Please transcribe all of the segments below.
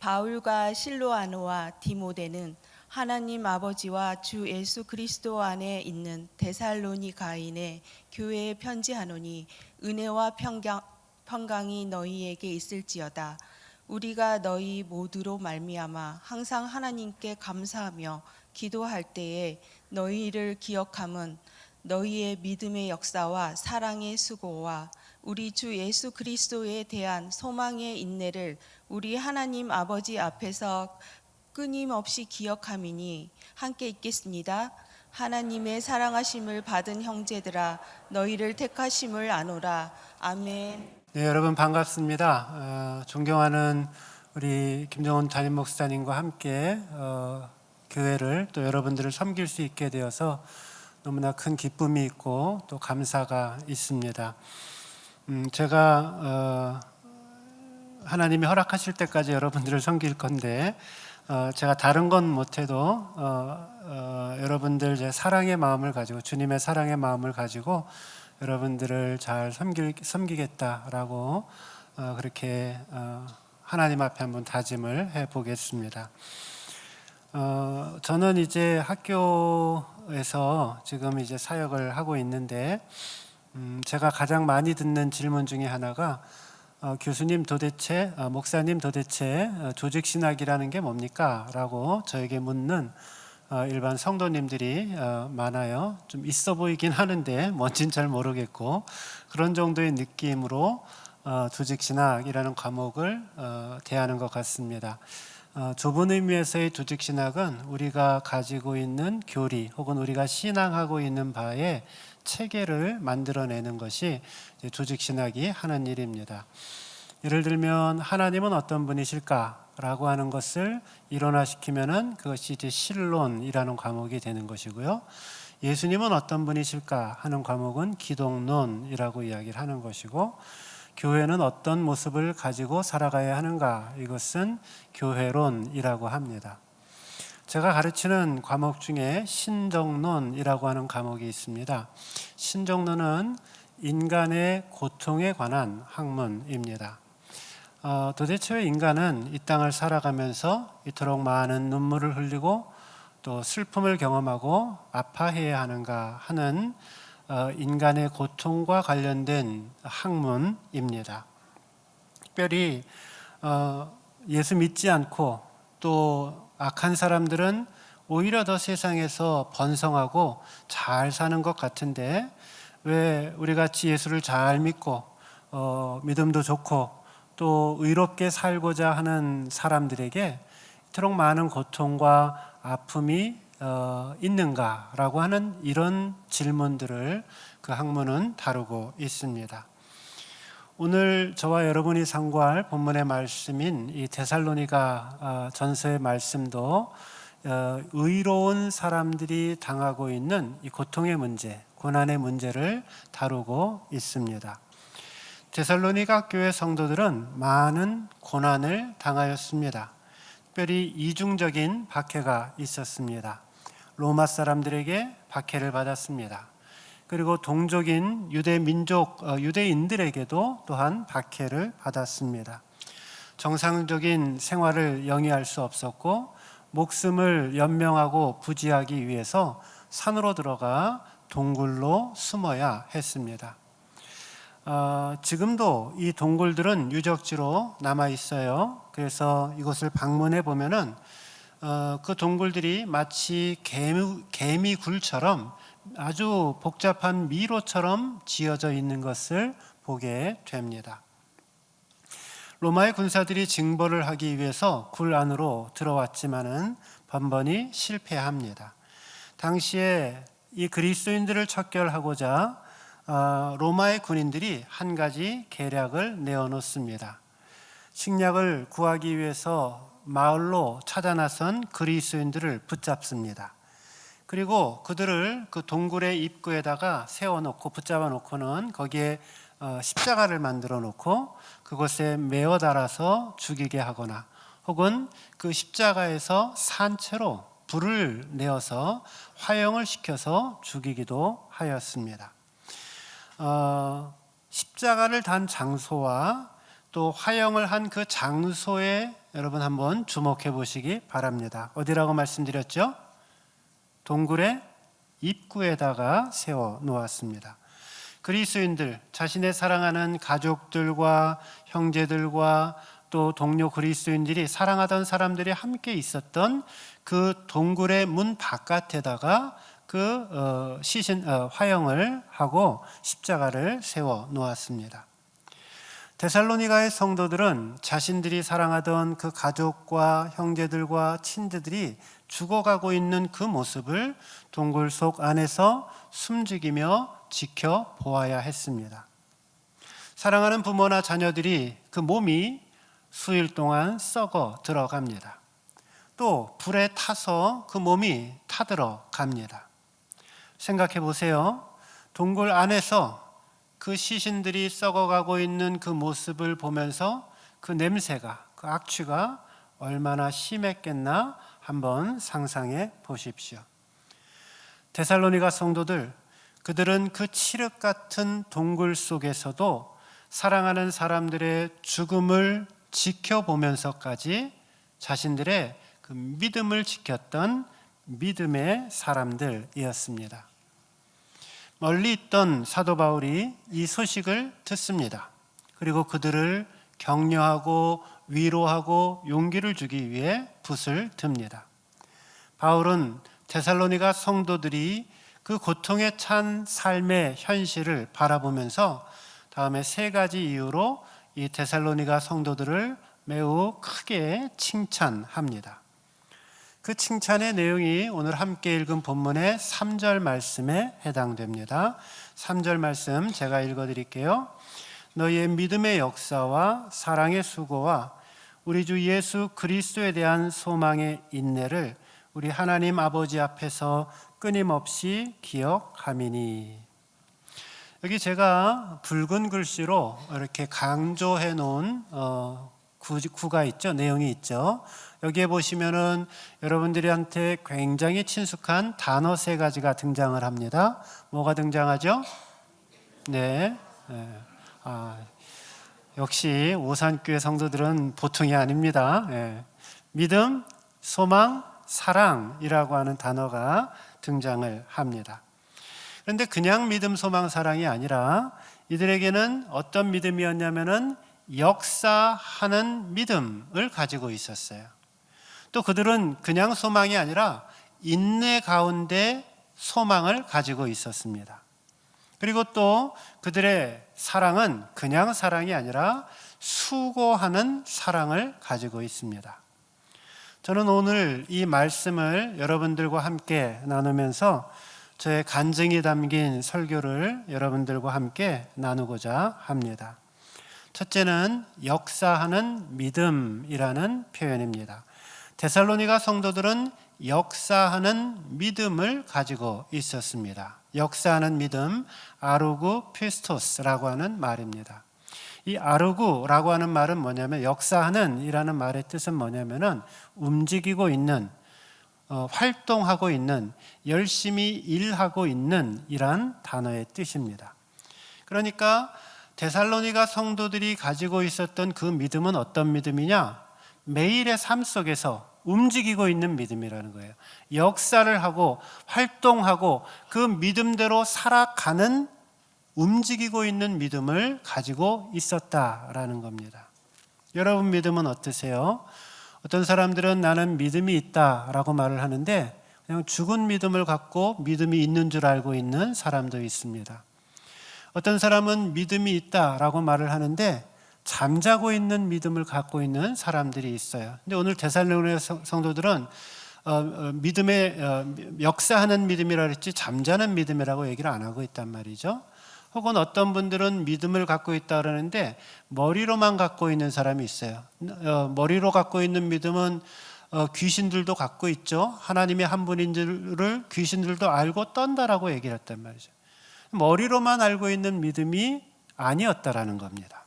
바울과 실로아노와 디모데는 하나님 아버지와 주 예수 그리스도 안에 있는 데살로니가인의 교회에 편지하노니 은혜와 평강이 너희에게 있을지어다. 우리가 너희 모두로 말미암아 항상 하나님께 감사하며 기도할 때에 너희를 기억함은 너희의 믿음의 역사와 사랑의 수고와 우리 주 예수 그리스도에 대한 소망의 인내를 우리 하나님 아버지 앞에서 끊임없이 기억함이니 함께 읽겠습니다. 하나님의 사랑하심을 받은 형제들아 너희를 택하심을 아노라. 아멘. 네, 여러분 반갑습니다. 존경하는 우리 김정훈 담임 목사님과 함께 교회를 또 여러분들을 섬길 수 있게 되어서 너무나 큰 기쁨이 있고 또 감사가 있습니다. 제가 하나님이 허락하실 때까지 여러분들을 섬길 건데 제가 다른 건 못해도 여러분들 제 사랑의 마음을 가지고 주님의 사랑의 마음을 가지고 여러분들을 잘 섬기겠다라고 그렇게 하나님 앞에 한번 다짐을 해보겠습니다. 저는 이제 학교에서 지금 이제 사역을 하고 있는데 제가 가장 많이 듣는 질문 중에 하나가 교수님 도대체 목사님 도대체 조직신학이라는 게 뭡니까? 라고 저에게 묻는 일반 성도님들이 많아요. 좀 있어 보이긴 하는데 뭔진 잘 모르겠고 그런 정도의 느낌으로 조직신학이라는 과목을 대하는 것 같습니다. 좁은 의미에서의 조직신학은 우리가 가지고 있는 교리 혹은 우리가 신앙하고 있는 바에 체계를 만들어내는 것이 조직신학이 하는 일입니다. 예를 들면 하나님은 어떤 분이실까라고 하는 것을 일원화시키면은 그것이 이제 신론이라는 과목이 되는 것이고요. 예수님은 어떤 분이실까 하는 과목은 기독론이라고 이야기를 하는 것이고, 교회는 어떤 모습을 가지고 살아가야 하는가, 이것은 교회론이라고 합니다. 제가 가르치는 과목 중에 신정론이라고 하는 과목이 있습니다. 신정론은 인간의 고통에 관한 학문입니다. 도대체 왜 인간은 이 땅을 살아가면서 이토록 많은 눈물을 흘리고 또 슬픔을 경험하고 아파해야 하는가 하는 인간의 고통과 관련된 학문입니다. 특별히 예수 믿지 않고 또 악한 사람들은 오히려 더 세상에서 번성하고 잘 사는 것 같은데 왜 우리같이 예수를 잘 믿고 믿음도 좋고 또 의롭게 살고자 하는 사람들에게 이토록 많은 고통과 아픔이 있는가라고 하는 이런 질문들을 그 학문은 다루고 있습니다. 오늘 저와 여러분이 상고할 본문의 말씀인 이 데살로니가 전서의 말씀도 의로운 사람들이 당하고 있는 이 고통의 문제, 고난의 문제를 다루고 있습니다. 데살로니가 교회 성도들은 많은 고난을 당하였습니다. 특별히 이중적인 박해가 있었습니다. 로마 사람들에게 박해를 받았습니다. 그리고 동족인 유대인들에게도 또한 박해를 받았습니다. 정상적인 생활을 영위할 수 없었고 목숨을 연명하고 부지하기 위해서 산으로 들어가 동굴로 숨어야 했습니다. 지금도 이 동굴들은 유적지로 남아 있어요. 그래서 이곳을 방문해 보면은 그 동굴들이 마치 개미굴처럼 아주 복잡한 미로처럼 지어져 있는 것을 보게 됩니다. 로마의 군사들이 징벌을 하기 위해서 굴 안으로 들어왔지만은 번번이 실패합니다. 당시에 이 그리스도인들을 척결하고자 로마의 군인들이 한 가지 계략을 내어놓습니다. 식량을 구하기 위해서 마을로 찾아 나선 그리스도인들을 붙잡습니다. 그리고 그들을 그 동굴의 입구에다가 세워놓고 붙잡아 놓고는 거기에 십자가를 만들어 놓고 그곳에 메어 달아서 죽이게 하거나 혹은 그 십자가에서 산채로 불을 내어서 화형을 시켜서 죽이기도 하였습니다. 십자가를 단 장소와 또 화형을 한 그 장소의 여러분 한번 주목해 보시기 바랍니다. 어디라고 말씀드렸죠? 동굴의 입구에다가 세워 놓았습니다. 그리스도인들, 자신의 사랑하는 가족들과 형제들과 또 동료 그리스도인들이, 사랑하던 사람들이 함께 있었던 그 동굴의 문 바깥에다가 그 화형을 하고 십자가를 세워 놓았습니다. 데살로니가의 성도들은 자신들이 사랑하던 그 가족과 형제들과 친지들이 죽어가고 있는 그 모습을 동굴 속 안에서 숨죽이며 지켜보아야 했습니다. 사랑하는 부모나 자녀들이 그 몸이 수일 동안 썩어 들어갑니다. 또 불에 타서 그 몸이 타들어갑니다. 생각해 보세요. 동굴 안에서 그 시신들이 썩어가고 있는 그 모습을 보면서 그 냄새가, 그 악취가 얼마나 심했겠나 한번 상상해 보십시오. 데살로니가 성도들, 그들은 그 칠흑 같은 동굴 속에서도 사랑하는 사람들의 죽음을 지켜보면서까지 자신들의 그 믿음을 지켰던 믿음의 사람들이었습니다. 멀리 있던 사도 바울이 이 소식을 듣습니다. 그리고 그들을 격려하고 위로하고 용기를 주기 위해 붓을 듭니다. 바울은 데살로니가 성도들이 그 고통에 찬 삶의 현실을 바라보면서 다음에 세 가지 이유로 이 데살로니가 성도들을 매우 크게 칭찬합니다. 그 칭찬의 내용이 오늘 함께 읽은 본문의 3절 말씀에 해당됩니다. 3절 말씀 제가 읽어드릴게요. 너희의 믿음의 역사와 사랑의 수고와 우리 주 예수 그리스도에 대한 소망의 인내를 우리 하나님 아버지 앞에서 끊임없이 기억함이니. 여기 제가 붉은 글씨로 이렇게 강조해 놓은 구가 있죠. 내용이 있죠. 여기에 보시면은 여러분들한테 굉장히 친숙한 단어 세 가지가 등장을 합니다. 뭐가 등장하죠? 네. 역시 오산교회 성도들은 보통이 아닙니다. 믿음, 소망, 사랑이라고 하는 단어가 등장을 합니다. 그런데 그냥 믿음, 소망, 사랑이 아니라 이들에게는 어떤 믿음이었냐면은 역사하는 믿음을 가지고 있었어요. 또 그들은 그냥 소망이 아니라 인내 가운데 소망을 가지고 있었습니다. 그리고 또 그들의 사랑은 그냥 사랑이 아니라 수고하는 사랑을 가지고 있습니다. 저는 오늘 이 말씀을 여러분들과 함께 나누면서 저의 간증이 담긴 설교를 여러분들과 함께 나누고자 합니다. 첫째는 역사하는 믿음이라는 표현입니다. 데살로니가 성도들은 역사하는 믿음을 가지고 있었습니다. 역사하는 믿음, 아루구 피스토스라고 하는 말입니다. 이 아루구라고 하는 말은 뭐냐면, 역사하는 이라는 말의 뜻은 뭐냐면은 움직이고 있는, 활동하고 있는, 열심히 일하고 있는 이란 단어의 뜻입니다. 그러니까 데살로니가 성도들이 가지고 있었던 그 믿음은 어떤 믿음이냐? 매일의 삶 속에서 움직이고 있는 믿음이라는 거예요. 역사를 하고 활동하고 그 믿음대로 살아가는, 움직이고 있는 믿음을 가지고 있었다라는 겁니다. 여러분 믿음은 어떠세요? 어떤 사람들은 나는 믿음이 있다라고 말을 하는데 그냥 죽은 믿음을 갖고 믿음이 있는 줄 알고 있는 사람도 있습니다. 어떤 사람은 믿음이 있다라고 말을 하는데 잠자고 있는 믿음을 갖고 있는 사람들이 있어요. 근데 오늘 데살로니가 성도들은 믿음의 역사하는 믿음이라 그랬지 잠자는 믿음이라고 얘기를 안 하고 있단 말이죠. 혹은 어떤 분들은 믿음을 갖고 있다 그러는데 머리로만 갖고 있는 사람이 있어요. 머리로 갖고 있는 믿음은 귀신들도 갖고 있죠. 하나님이 한 분인 줄을 귀신들도 알고 떤다라고 얘기를 했단 말이죠. 머리로만 알고 있는 믿음이 아니었다라는 겁니다.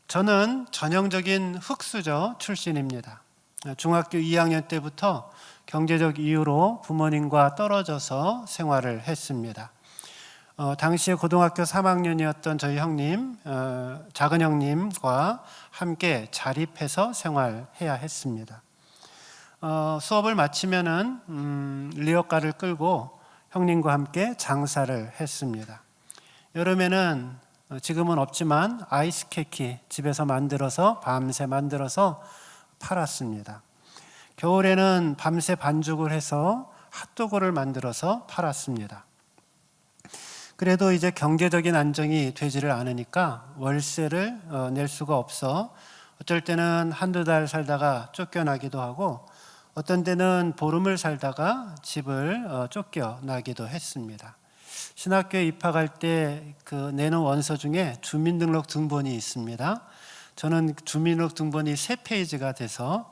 저는 전형적인 흑수저 출신입니다. 중학교 2학년 때부터 경제적 이유로 부모님과 떨어져서 생활을 했습니다. 당시에 고등학교 3학년이었던 저희 형님, 작은 형님과 함께 자립해서 생활해야 했습니다. 수업을 마치면은 리어카를 끌고 형님과 함께 장사를 했습니다. 여름에는 지금은 없지만 아이스 케이크 집에서 만들어서 밤새 만들어서 팔았습니다. 겨울에는 밤새 반죽을 해서 핫도그를 만들어서 팔았습니다. 그래도 이제 경제적인 안정이 되지를 않으니까 월세를 낼 수가 없어 어쩔 때는 한두 달 살다가 쫓겨나기도 하고 어떤 때는 보름을 살다가 집을 쫓겨나기도 했습니다. 신학교에 입학할 때 그 내는 원서 중에 주민등록 등본이 있습니다. 저는 주민등록 등본이 3페이지가 돼서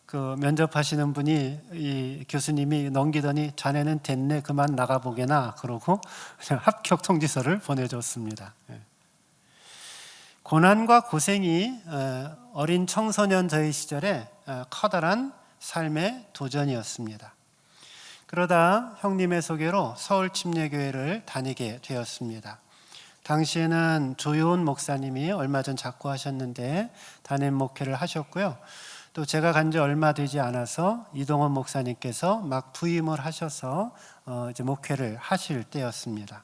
그 면접하시는 분이 이 교수님이 넘기더니 자네는 됐네 그만 나가보게나 그러고 그냥 합격 통지서를 보내줬습니다. 고난과 고생이 어린 청소년 저희 시절에 커다란 삶의 도전이었습니다. 그러다 형님의 소개로 서울침례교회를 다니게 되었습니다. 당시에는 조효은 목사님이 얼마 전 작고하셨는데 담임 목회를 하셨고요. 또 제가 간 지 얼마 되지 않아서 이동원 목사님께서 막 부임을 하셔서 이제 목회를 하실 때였습니다.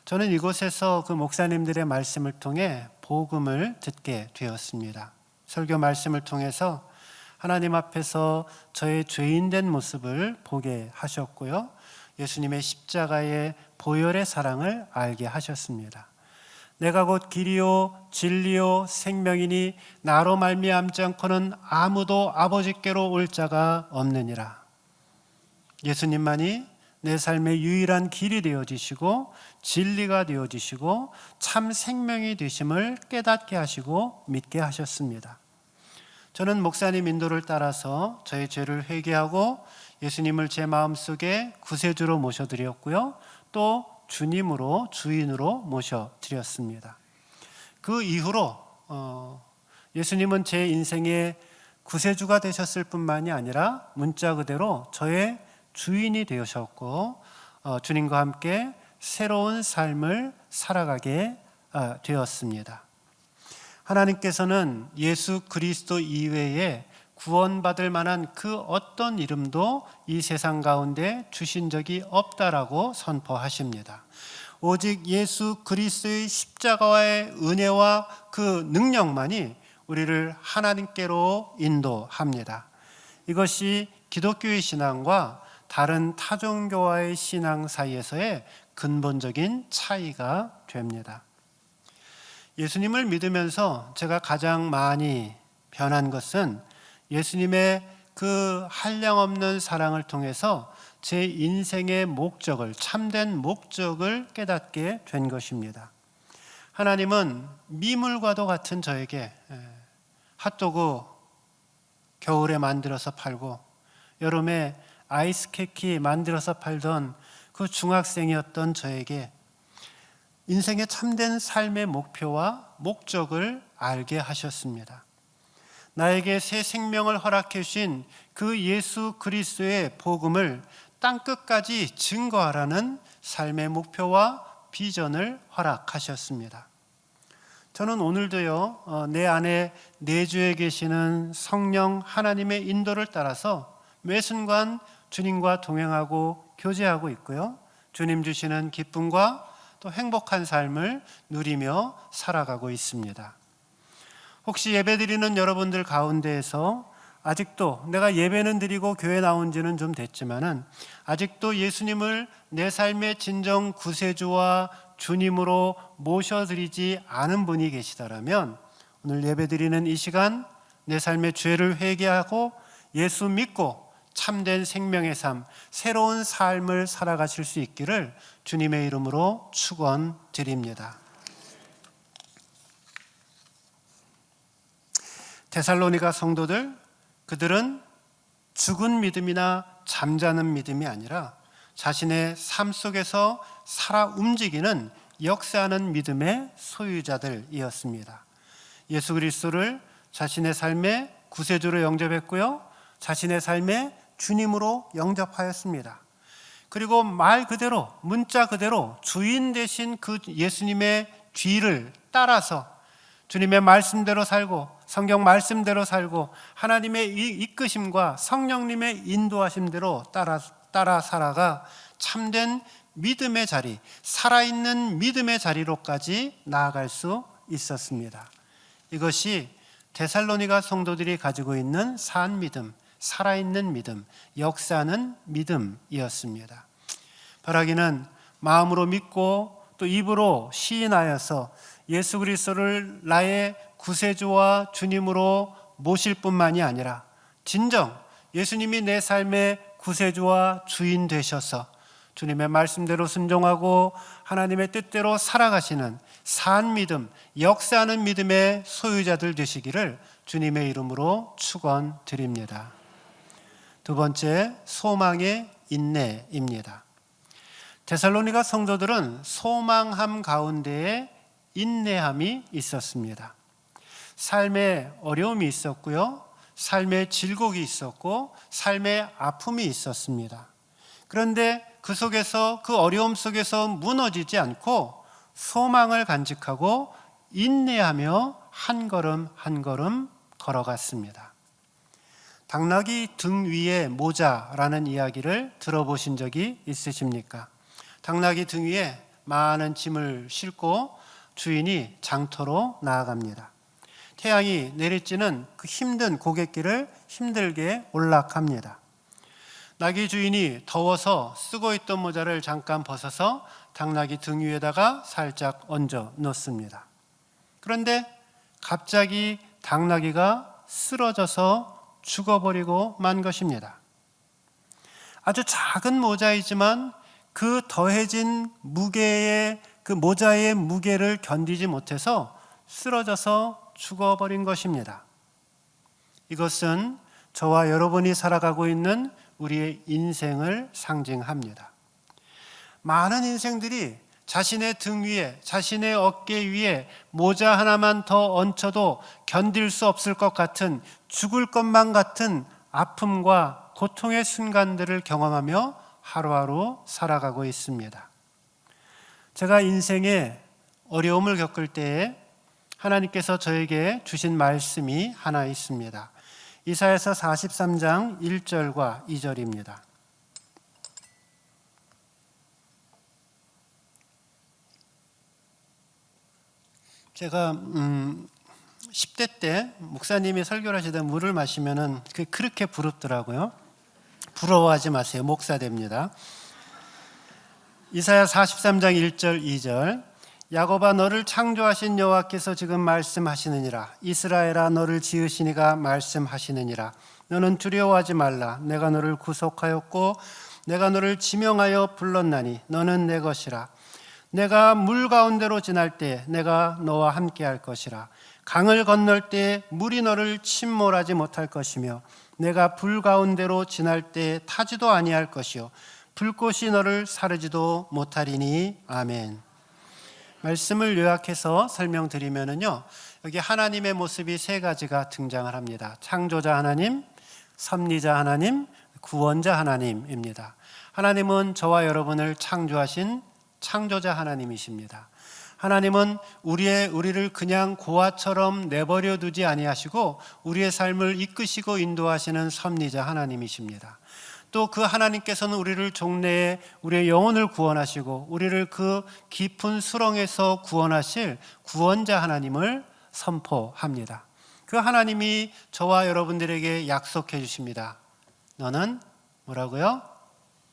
저는 이곳에서 그 목사님들의 말씀을 통해 복음을 듣게 되었습니다. 설교 말씀을 통해서 하나님 앞에서 저의 죄인된 모습을 보게 하셨고요. 예수님의 십자가의 보혈의 사랑을 알게 하셨습니다. 내가 곧 길이요 진리요 생명이니 나로 말미암지 않고는 아무도 아버지께로 올 자가 없느니라. 예수님만이 내 삶의 유일한 길이 되어지시고 진리가 되어지시고 참 생명이 되심을 깨닫게 하시고 믿게 하셨습니다. 저는 목사님 인도를 따라서 저의 죄를 회개하고 예수님을 제 마음속에 구세주로 모셔드렸고요. 또 주님으로 주인으로 모셔드렸습니다. 그 이후로 예수님은 제 인생의 구세주가 되셨을 뿐만이 아니라 문자 그대로 저의 주인이 되셨고 주님과 함께 새로운 삶을 살아가게 되었습니다. 하나님께서는 예수 그리스도 이외에 구원받을 만한 그 어떤 이름도 이 세상 가운데 주신 적이 없다라고 선포하십니다. 오직 예수 그리스도의 십자가와의 은혜와 그 능력만이 우리를 하나님께로 인도합니다. 이것이 기독교의 신앙과 다른 타종교와의 신앙 사이에서의 근본적인 차이가 됩니다. 예수님을 믿으면서 제가 가장 많이 변한 것은 예수님의 그 한량없는 사랑을 통해서 제 인생의 목적을, 참된 목적을 깨닫게 된 것입니다. 하나님은 미물과도 같은 저에게 핫도그 겨울에 만들어서 팔고 여름에 아이스 케이크 만들어서 팔던 그 중학생이었던 저에게 인생의 참된 삶의 목표와 목적을 알게 하셨습니다. 나에게 새 생명을 허락해 주신 그 예수 그리스도의 복음을 땅끝까지 증거하라는 삶의 목표와 비전을 허락하셨습니다. 저는 오늘도요, 내 안에 내주에 계시는 성령 하나님의 인도를 따라서 매 순간 주님과 동행하고 교제하고 있고요. 주님 주시는 기쁨과 또 행복한 삶을 누리며 살아가고 있습니다. 혹시 예배드리는 여러분들 가운데에서 아직도 내가 예배는 드리고 교회 나온 지는 좀 됐지만은 아직도 예수님을 내 삶의 진정 구세주와 주님으로 모셔드리지 않은 분이 계시다라면 오늘 예배드리는 이 시간 내 삶의 죄를 회개하고 예수 믿고 참된 생명의 삶, 새로운 삶을 살아가실 수 있기를 주님의 이름으로 축원드립니다. 데살로니가 성도들, 그들은 죽은 믿음이나 잠자는 믿음이 아니라 자신의 삶 속에서 살아 움직이는 역사하는 믿음의 소유자들이었습니다. 예수 그리스도를 자신의 삶의 구세주로 영접했고요, 자신의 삶의 주님으로 영접하였습니다. 그리고 말 그대로, 문자 그대로 주인 되신 그 예수님의 뒤를 따라서 주님의 말씀대로 살고 성경 말씀대로 살고 하나님의 이끄심과 성령님의 인도하심대로 따라 살아가 참된 믿음의 자리, 살아있는 믿음의 자리로까지 나아갈 수 있었습니다. 이것이 데살로니가 성도들이 가지고 있는 산 믿음, 살아있는 믿음, 역사하는 믿음이었습니다. 바라기는 마음으로 믿고 또 입으로 시인하여서 예수 그리스도를 나의 구세주와 주님으로 모실 뿐만이 아니라 진정 예수님이 내 삶의 구세주와 주인 되셔서 주님의 말씀대로 순종하고 하나님의 뜻대로 살아가시는 산 믿음, 역사하는 믿음의 소유자들 되시기를 주님의 이름으로 축원드립니다. 두 번째, 소망의 인내입니다. 데살로니가 성도들은 소망함 가운데에 인내함이 있었습니다. 삶에 어려움이 있었고요, 삶에 질곡이 있었고 삶에 아픔이 있었습니다. 그런데 그 속에서, 그 어려움 속에서 무너지지 않고 소망을 간직하고 인내하며 한 걸음 한 걸음 걸어갔습니다. 당나귀 등 위에 모자라는 이야기를 들어보신 적이 있으십니까? 당나귀 등 위에 많은 짐을 싣고 주인이 장터로 나아갑니다. 태양이 내리쬐는 그 힘든 고갯길을 힘들게 올라갑니다. 나귀 주인이 더워서 쓰고 있던 모자를 잠깐 벗어서 당나귀 등 위에다가 살짝 얹어 놓습니다. 그런데 갑자기 당나귀가 쓰러져서 죽어버리고 만 것입니다. 아주 작은 모자이지만 그 더해진 무게의 그 모자의 무게를 견디지 못해서 쓰러져서 죽어버린 것입니다. 이것은 저와 여러분이 살아가고 있는 우리의 인생을 상징합니다. 많은 인생들이 자신의 등 위에, 자신의 어깨 위에 모자 하나만 더 얹혀도 견딜 수 없을 것 같은, 죽을 것만 같은 아픔과 고통의 순간들을 경험하며 하루하루 살아가고 있습니다. 제가 인생에 어려움을 겪을 때에 하나님께서 저에게 주신 말씀이 하나 있습니다. 이사야서 43장 1절과 2절입니다. 제가 10대 때 목사님이 설교를 하시다 물을 마시면은 그렇게 부럽더라고요. 부러워하지 마세요. 목사 됩니다. 이사야 43장 1절 2절 야곱아 너를 창조하신 여호와께서 지금 말씀하시느니라. 이스라엘아 너를 지으신 이가 말씀하시느니라. 너는 두려워하지 말라. 내가 너를 구속하였고 내가 너를 지명하여 불렀나니 너는 내 것이라. 내가 물 가운데로 지날 때 내가 너와 함께 할 것이라. 강을 건널 때 물이 너를 침몰하지 못할 것이며 내가 불 가운데로 지날 때 타지도 아니할 것이요 불꽃이 너를 사르지도 못하리니. 아멘. 말씀을 요약해서 설명드리면요, 여기 하나님의 모습이 세 가지가 등장을 합니다. 창조자 하나님, 섭리자 하나님, 구원자 하나님입니다. 하나님은 저와 여러분을 창조하신 창조자 하나님이십니다. 하나님은 우리를 그냥 고아처럼 내버려 두지 아니하시고 우리의 삶을 이끄시고 인도하시는 섭리자 하나님이십니다. 또 그 하나님께서는 우리를 종래에 우리의 영혼을 구원하시고 우리를 그 깊은 수렁에서 구원하실 구원자 하나님을 선포합니다. 그 하나님이 저와 여러분들에게 약속해 주십니다. 너는 뭐라고요?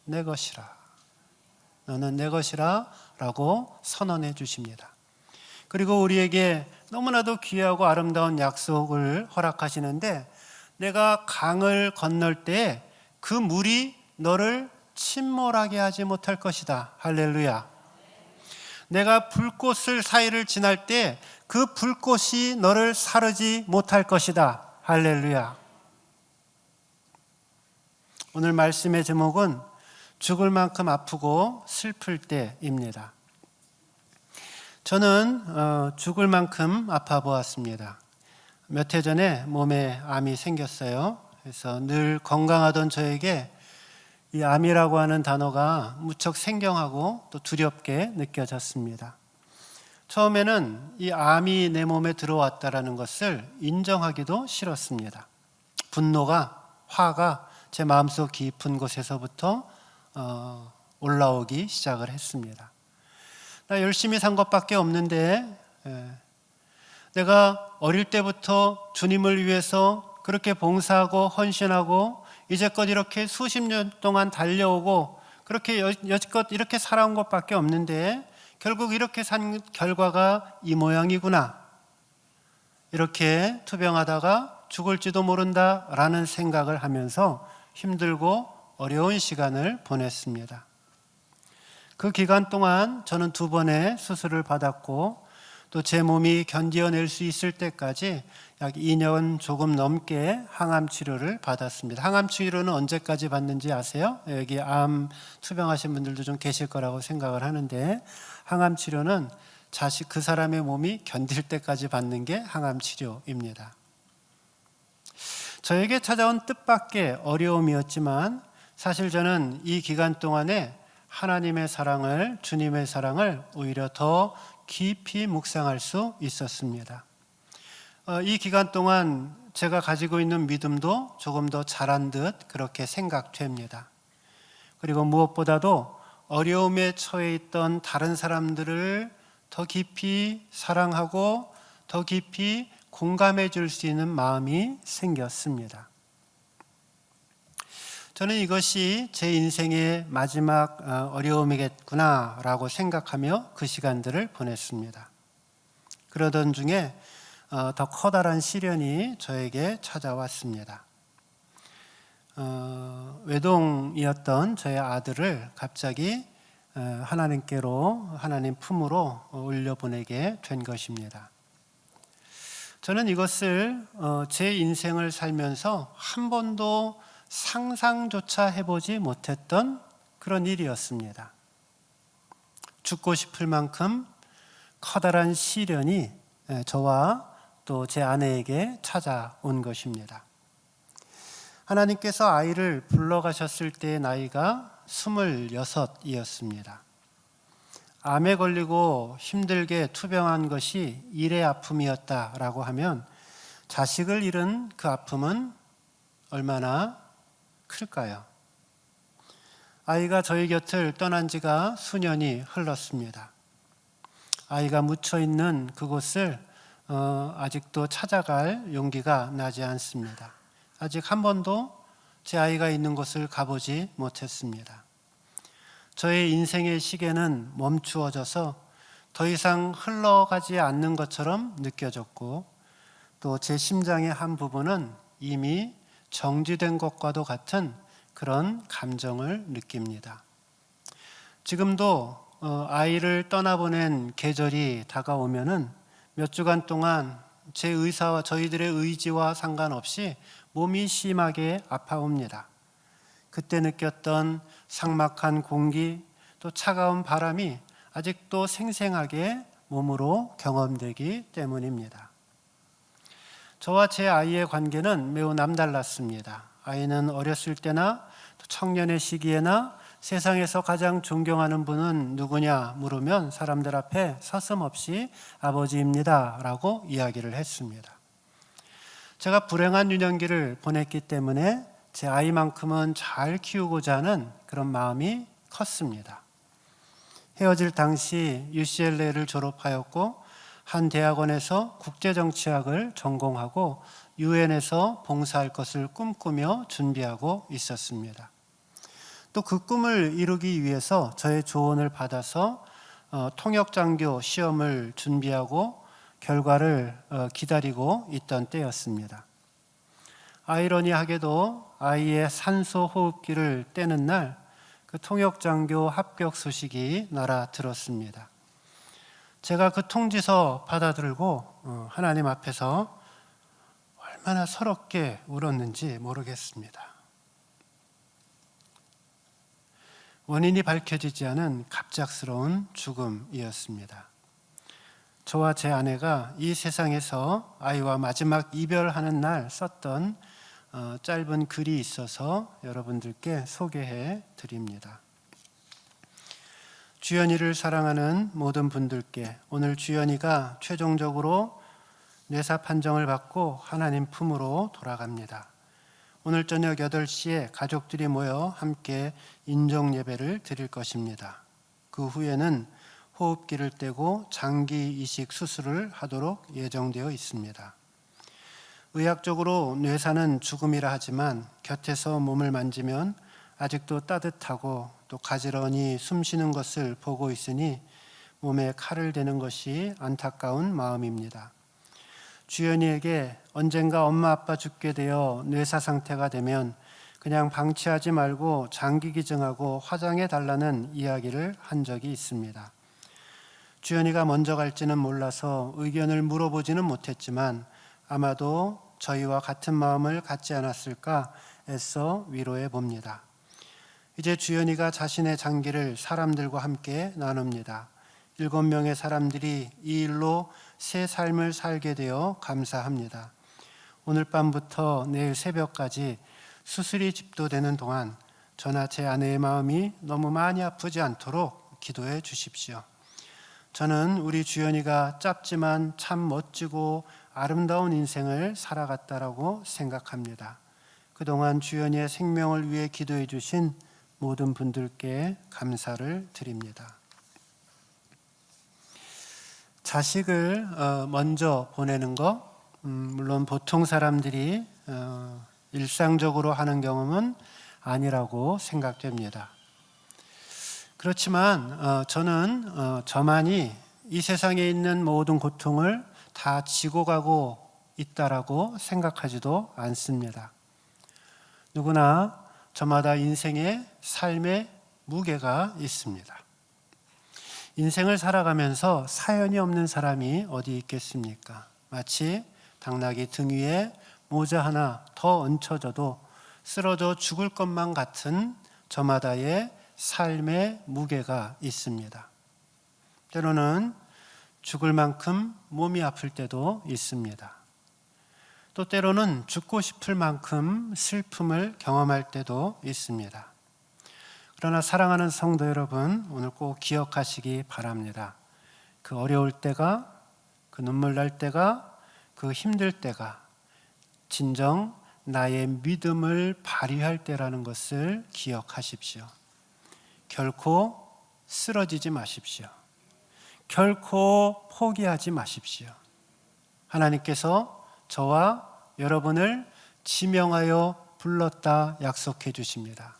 내 것이라. 너는 내 것이라 라고 선언해 주십니다. 그리고 우리에게 너무나도 귀하고 아름다운 약속을 허락하시는데 내가 강을 건널 때 그 물이 너를 침몰하게 하지 못할 것이다. 할렐루야. 내가 불꽃을 사이를 지날 때 그 불꽃이 너를 사르지 못할 것이다. 할렐루야. 오늘 말씀의 제목은 죽을 만큼 아프고 슬플 때입니다. 저는 죽을 만큼 아파 보았습니다. 몇 해 전에 몸에 암이 생겼어요. 그래서 늘 건강하던 저에게 이 암이라고 하는 단어가 무척 생경하고 또 두렵게 느껴졌습니다. 처음에는 이 암이 내 몸에 들어왔다라는 것을 인정하기도 싫었습니다. 분노가, 화가 제 마음속 깊은 곳에서부터 올라오기 시작을 했습니다. 나 열심히 산 것밖에 없는데, 내가 어릴 때부터 주님을 위해서 그렇게 봉사하고 헌신하고 이제껏 이렇게 수십 년 동안 달려오고 그렇게 여지껏 이렇게 살아온 것밖에 없는데 결국 이렇게 산 결과가 이 모양이구나. 이렇게 투병하다가 죽을지도 모른다라는 생각을 하면서 힘들고 어려운 시간을 보냈습니다. 그 기간 동안 저는 2번의 수술을 받았고 또 제 몸이 견디어낼 수 있을 때까지 약 2년 조금 넘게 항암 치료를 받았습니다. 항암 치료는 언제까지 받는지 아세요? 여기 암 투병하신 분들도 좀 계실 거라고 생각을 하는데, 항암 치료는 그 사람의 몸이 견딜 때까지 받는 게 항암 치료입니다. 저에게 찾아온 뜻밖의 어려움이었지만 사실 저는 이 기간 동안에 하나님의 사랑을, 주님의 사랑을 오히려 더 깊이 묵상할 수 있었습니다. 이 기간 동안 제가 가지고 있는 믿음도 조금 더 자란 듯 그렇게 생각됩니다. 그리고 무엇보다도 어려움에 처해 있던 다른 사람들을 더 깊이 사랑하고 더 깊이 공감해 줄 수 있는 마음이 생겼습니다. 저는 이것이 제 인생의 마지막 어려움이겠구나라고 생각하며 그 시간들을 보냈습니다. 그러던 중에 더 커다란 시련이 저에게 찾아왔습니다. 외동이었던 저의 아들을 갑자기 하나님 품으로 올려보내게 된 것입니다. 저는 이것을 제 인생을 살면서 한 번도 상상조차 해보지 못했던 그런 일이었습니다. 죽고 싶을 만큼 커다란 시련이 저와 또 제 아내에게 찾아온 것입니다. 하나님께서 아이를 불러가셨을 때의 나이가 26이었습니다. 암에 걸리고 힘들게 투병한 것이 일의 아픔이었다라고 하면 자식을 잃은 그 아픔은 얼마나 클까요? 아이가 저희 곁을 떠난 지가 수년이 흘렀습니다. 아이가 묻혀있는 그곳을 아직도 찾아갈 용기가 나지 않습니다. 아직 한 번도 제 아이가 있는 곳을 가보지 못했습니다. 저의 인생의 시계는 멈추어져서 더 이상 흘러가지 않는 것처럼 느껴졌고 또 제 심장의 한 부분은 이미 정지된 것과도 같은 그런 감정을 느낍니다. 지금도 아이를 떠나보낸 계절이 다가오면은 몇 주간 동안 제 의사와 저희들의 의지와 상관없이 몸이 심하게 아파옵니다. 그때 느꼈던 삭막한 공기 또 차가운 바람이 아직도 생생하게 몸으로 경험되기 때문입니다. 저와 제 아이의 관계는 매우 남달랐습니다. 아이는 어렸을 때나 청년의 시기에나 세상에서 가장 존경하는 분은 누구냐 물으면 사람들 앞에 서슴없이 아버지입니다 라고 이야기를 했습니다. 제가 불행한 유년기를 보냈기 때문에 제 아이만큼은 잘 키우고자 하는 그런 마음이 컸습니다. 헤어질 당시 UCLA를 졸업하였고 한 대학원에서 국제정치학을 전공하고 유엔에서 봉사할 것을 꿈꾸며 준비하고 있었습니다. 또 그 꿈을 이루기 위해서 저의 조언을 받아서 통역장교 시험을 준비하고 결과를 기다리고 있던 때였습니다. 아이러니하게도 아이의 산소 호흡기를 떼는 날 그 통역장교 합격 소식이 날아들었습니다. 제가 그 통지서 받아들고 하나님 앞에서 얼마나 서럽게 울었는지 모르겠습니다. 원인이 밝혀지지 않은 갑작스러운 죽음이었습니다. 저와 제 아내가 이 세상에서 아이와 마지막 이별하는 날 썼던 짧은 글이 있어서 여러분들께 소개해 드립니다. 주연이를 사랑하는 모든 분들께 오늘 주연이가 최종적으로 뇌사 판정을 받고 하나님 품으로 돌아갑니다. 오늘 저녁 8시에 가족들이 모여 함께 인정 예배를 드릴 것입니다. 그 후에는 호흡기를 떼고 장기 이식 수술을 하도록 예정되어 있습니다. 의학적으로 뇌사는 죽음이라 하지만 곁에서 몸을 만지면 아직도 따뜻하고 또 가지런히 숨쉬는 것을 보고 있으니 몸에 칼을 대는 것이 안타까운 마음입니다. 주연이에게 언젠가 엄마 아빠 죽게 되어 뇌사 상태가 되면 그냥 방치하지 말고 장기 기증하고 화장해 달라는 이야기를 한 적이 있습니다. 주연이가 먼저 갈지는 몰라서 의견을 물어보지는 못했지만 아마도 저희와 같은 마음을 갖지 않았을까 애써 위로해 봅니다. 이제 주연이가 자신의 장기를 사람들과 함께 나눕니다. 7명의 사람들이 이 일로 새 삶을 살게 되어 감사합니다. 오늘 밤부터 내일 새벽까지 수술이 집도되는 동안 저나 제 아내의 마음이 너무 많이 아프지 않도록 기도해 주십시오. 저는 우리 주연이가 짧지만 참 멋지고 아름다운 인생을 살아갔다라고 생각합니다. 그동안 주연이의 생명을 위해 기도해 주신 모든 분들께 감사를 드립니다. 자식을 먼저 보내는 것, 물론 보통 사람들이 일상적으로 하는 경험은 아니라고 생각됩니다. 그렇지만 저는 저만이 이 세상에 있는 모든 고통을 다 지고 가고 있다라고 생각하지도 않습니다. 누구나 저마다 인생의 삶의 무게가 있습니다. 인생을 살아가면서 사연이 없는 사람이 어디 있겠습니까? 마치 당나귀 등 위에 모자 하나 더 얹혀져도 쓰러져 죽을 것만 같은 저마다의 삶의 무게가 있습니다. 때로는 죽을 만큼 몸이 아플 때도 있습니다. 또 때로는 죽고 싶을 만큼 슬픔을 경험할 때도 있습니다. 그러나 사랑하는 성도 여러분, 오늘 꼭 기억하시기 바랍니다. 그 어려울 때가, 그 눈물 날 때가, 그 힘들 때가 진정 나의 믿음을 발휘할 때라는 것을 기억하십시오. 결코 쓰러지지 마십시오. 결코 포기하지 마십시오. 하나님께서 저와 여러분을 지명하여 불렀다 약속해 주십니다.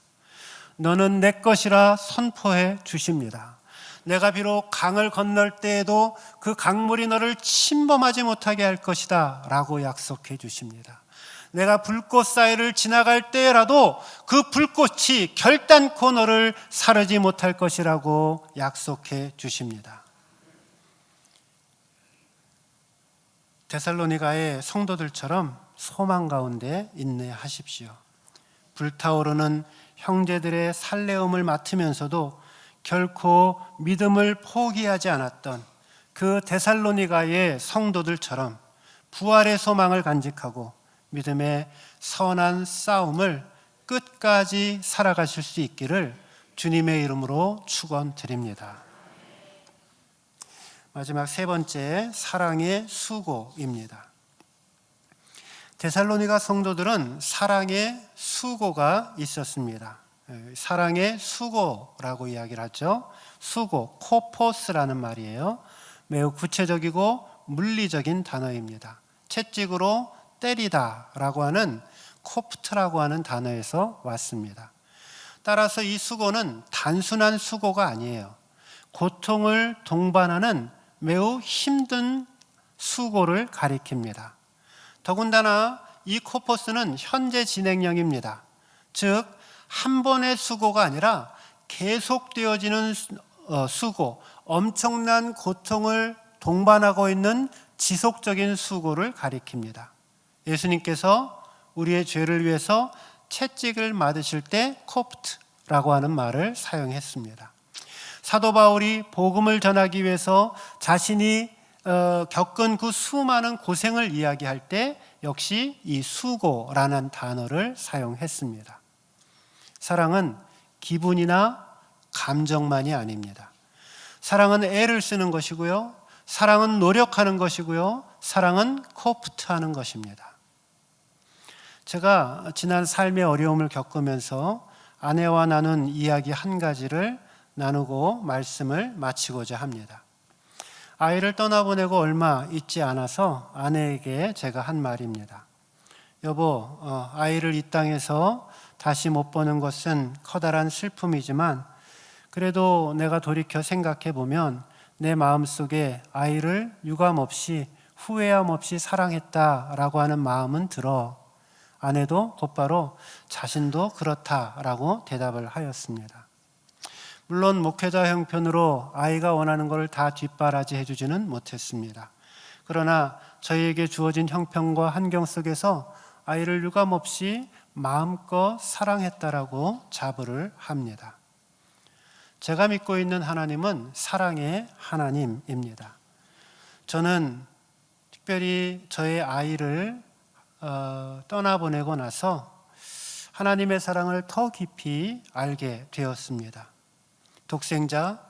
너는 내 것이라 선포해 주십니다. 내가 비록 강을 건널 때에도 그 강물이 너를 침범하지 못하게 할 것이다 라고 약속해 주십니다. 내가 불꽃 사이를 지나갈 때라도 그 불꽃이 결단코 너를 사르지 못할 것이라고 약속해 주십니다. 데살로니가의 성도들처럼 소망 가운데 인내하십시오. 불타오르는 형제들의 살레움을 맡으면서도 결코 믿음을 포기하지 않았던 그 데살로니가의 성도들처럼 부활의 소망을 간직하고 믿음의 선한 싸움을 끝까지 살아가실 수 있기를 주님의 이름으로 축원드립니다. 마지막 세 번째, 사랑의 수고입니다. 데살로니가 성도들은 사랑의 수고가 있었습니다. 사랑의 수고라고 이야기를 하죠. 수고, 코포스라는 말이에요. 매우 구체적이고 물리적인 단어입니다. 채찍으로 때리다라고 하는 코프트라고 하는 단어에서 왔습니다. 따라서 이 수고는 단순한 수고가 아니에요. 고통을 동반하는 매우 힘든 수고를 가리킵니다. 더군다나 이 코포스는 현재 진행형입니다. 즉, 한 번의 수고가 아니라 계속되어지는 수고, 엄청난 고통을 동반하고 있는 지속적인 수고를 가리킵니다. 예수님께서 우리의 죄를 위해서 채찍을 맞으실 때 코프트라고 하는 말을 사용했습니다. 사도 바울이 복음을 전하기 위해서 자신이 겪은 그 수많은 고생을 이야기할 때 역시 이 수고라는 단어를 사용했습니다. 사랑은 기분이나 감정만이 아닙니다. 사랑은 애를 쓰는 것이고요. 사랑은 노력하는 것이고요. 사랑은 코프트하는 것입니다. 제가 지난 삶의 어려움을 겪으면서 아내와 나눈 이야기 한 가지를 나누고 말씀을 마치고자 합니다. 아이를 떠나보내고 얼마 있지 않아서 아내에게 제가 한 말입니다. 여보, 아이를 이 땅에서 다시 못 보는 것은 커다란 슬픔이지만 그래도 내가 돌이켜 생각해 보면 내 마음속에 아이를 유감없이 후회함 없이 사랑했다라고 하는 마음은 들어. 아내도 곧바로 자신도 그렇다라고 대답을 하였습니다. 물론 목회자 형편으로 아이가 원하는 것을 다 뒷바라지 해주지는 못했습니다. 그러나 저희에게 주어진 형편과 환경 속에서 아이를 유감없이 마음껏 사랑했다라고 자부를 합니다. 제가 믿고 있는 하나님은 사랑의 하나님입니다. 저는 특별히 저의 아이를 떠나보내고 나서 하나님의 사랑을 더 깊이 알게 되었습니다. 독생자,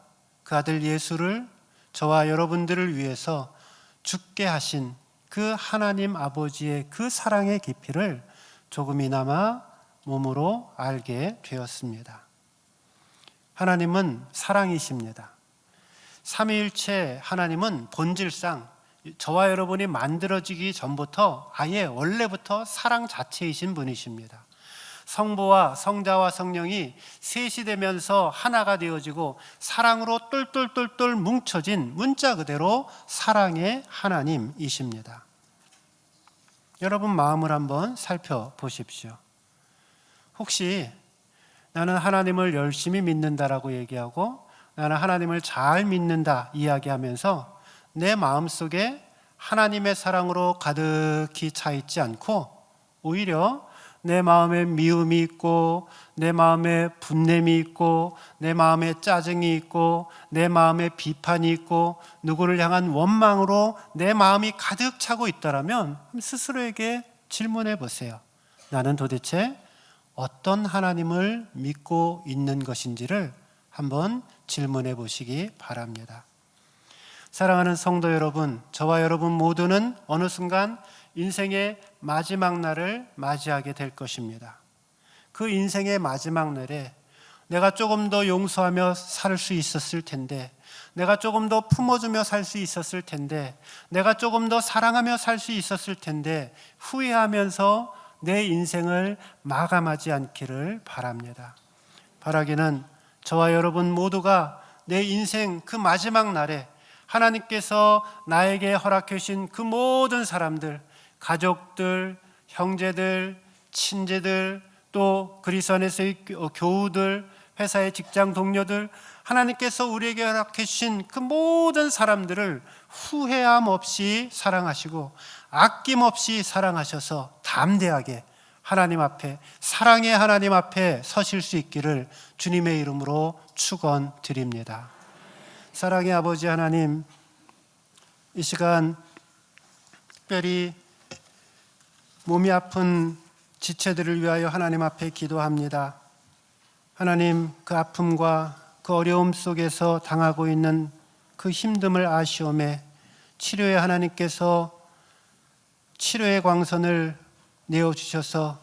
그 아들 예수를 저와 여러분들을 위해서 죽게 하신 그 하나님 아버지의 그 사랑의 깊이를 조금이나마 몸으로 알게 되었습니다. 하나님은 사랑이십니다. 삼위일체 하나님은 본질상 저와 여러분이 만들어지기 전부터 아예 원래부터 사랑 자체이신 분이십니다. 성부와 성자와 성령이 셋이 되면서 하나가 되어지고 사랑으로 똘똘똘똘 뭉쳐진 문자 그대로 사랑의 하나님이십니다. 여러분 마음을 한번 살펴보십시오. 혹시 나는 하나님을 열심히 믿는다라고 얘기하고 나는 하나님을 잘 믿는다 이야기하면서 내 마음속에 하나님의 사랑으로 가득히 차 있지 않고 오히려 내 마음에 미움이 있고 내 마음에 분냄이 있고 내 마음에 짜증이 있고 내 마음에 비판이 있고 누구를 향한 원망으로 내 마음이 가득 차고 있다라면 스스로에게 질문해 보세요. 나는 도대체 어떤 하나님을 믿고 있는 것인지를 한번 질문해 보시기 바랍니다. 사랑하는 성도 여러분, 저와 여러분 모두는 어느 순간 인생의 마지막 날을 맞이하게 될 것입니다. 그 인생의 마지막 날에 내가 조금 더 용서하며 살 수 있었을 텐데, 내가 조금 더 품어주며 살 수 있었을 텐데, 내가 조금 더 사랑하며 살 수 있었을 텐데 후회하면서 내 인생을 마감하지 않기를 바랍니다. 바라기는 저와 여러분 모두가 내 인생 그 마지막 날에 하나님께서 나에게 허락해 주신 그 모든 사람들, 가족들, 형제들, 친제들, 또 그리스도 안에서의 교우들, 회사의 직장 동료들, 하나님께서 우리에게 허락해 주신 그 모든 사람들을 후회함 없이 사랑하시고 아낌없이 사랑하셔서 담대하게 하나님 앞에, 사랑의 하나님 앞에 서실 수 있기를 주님의 이름으로 축원드립니다. 사랑의 아버지 하나님, 이 시간 특별히 몸이 아픈 지체들을 위하여 하나님 앞에 기도합니다. 하나님, 그 아픔과 그 어려움 속에서 당하고 있는 그 힘듦을 아시오매 치료에 하나님께서 치료의 광선을 내어주셔서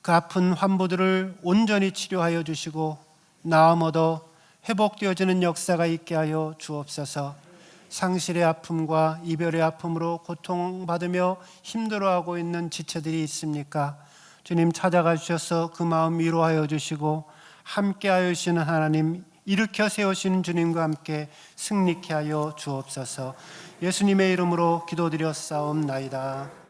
그 아픈 환부들을 온전히 치료하여 주시고 나음 얻어 회복되어지는 역사가 있게 하여 주옵소서. 상실의 아픔과 이별의 아픔으로 고통받으며 힘들어하고 있는 지체들이 있습니까? 주님 찾아가 주셔서 그 마음 위로하여 주시고 함께하여 주시는 하나님, 일으켜 세우시는 주님과 함께 승리케 하여 주옵소서. 예수님의 이름으로 기도드렸사옵나이다.